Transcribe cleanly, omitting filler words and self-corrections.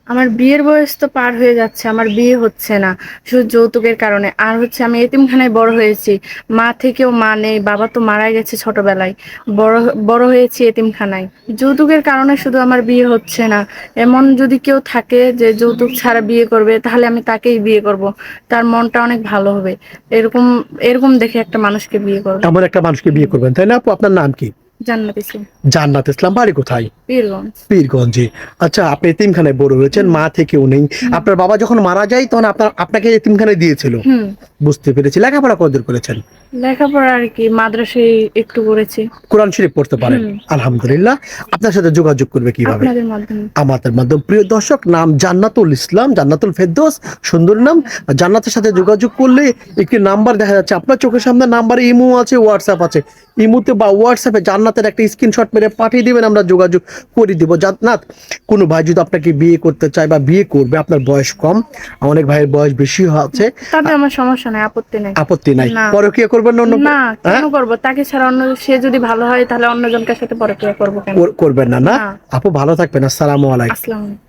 আমার বিয়ের বয়স তো পার হয়ে যাচ্ছে, আমার বিয়ে হচ্ছে না শুধু যৌতুকের কারণে। আর হচ্ছে আমি এতিমখানায় বড় হয়েছি, মা থেকেও মা নেই, বাবা তো মারা গেছে ছোটবেলায়। বড় বড় হয়েছি এতিমখানায়, যৌতুকের কারণে শুধু আমার বিয়ে হচ্ছে না। এমন যদি কেউ থাকে যে যৌতুক ছাড়া বিয়ে করবে, তাহলে আমি তাকেই বিয়ে করব। তার মনটা অনেক ভালো হবে, এরকম এরকম দেখে একটা মানুষকে বিয়ে করব। এমন একটা মানুষকে বিয়ে করবেন, তাই না আপু? আপনার নাম কি? জান্নাত ইসলাম। জান্নাত ইসলাম। বাড়ি কোথায়? পীরগঞ্জ। পীরগঞ্জে। আচ্ছা, আপনি এতিমখানায় বড় হয়েছেন, হুম। মা থেকেও নেই। হুম। আপনার বাবা যখন মারা যায় তখন আপনাকে এতিমখানায় দিয়েছিল। হুম। বুঝতে পেরেছি। লেখাপড়া কতদূর করেছেন? লেখাপড়া আর কি মাদ্রাসায় একটু করেছি। কোরআন শরীফ পড়তে পারেন? হুম। আলহামদুলিল্লাহ। আপনার সাথে যোগাযোগ করবে কিভাবে? আপনাদের মাধ্যমে। আমাদের মাধ্যম। প্রিয় দর্শক, নাম জান্নাতুল ইসলাম, জান্নাতুল ফেরদৌস, সুন্দর নাম। জান্নাতের সাথে যোগাযোগ করলে একটি নাম্বার দেখা যাচ্ছে আপনার চোখের সামনে। নাম্বারে ইমো আছে, হোয়াটসঅ্যাপ আছে। ইমোতে বা হোয়াটসঅ্যাপে জান্নাতের একটা স্ক্রিনশট মেরে পাঠিয়ে দিবেন, আমরা যোগাযোগ করে দিব। জান্নাত, কোনো ভাই যদি আপনাকে বিয়ে করতে চায় বা বিয়ে করবে, আপনার বয়স কম, অনেক ভাইয়ের বয়স বেশি আছে, তাতে আমার সমস্যা নাই, আপত্তি নাই। আপত্তি নাই, না। পরকীয়া করবেন না অন্য? না, কেন হ্যাঁ, করব? তাকে ছাড়া অন্য, সে যদি ভালো হয় তাহলে অন্যজনকার সাথে পরকিয়া করব কেন? করবেন না, না? না। আপু ভালো থাকবেন। আসসালামু আলাইকুম। আসসালামু আলাইকুম।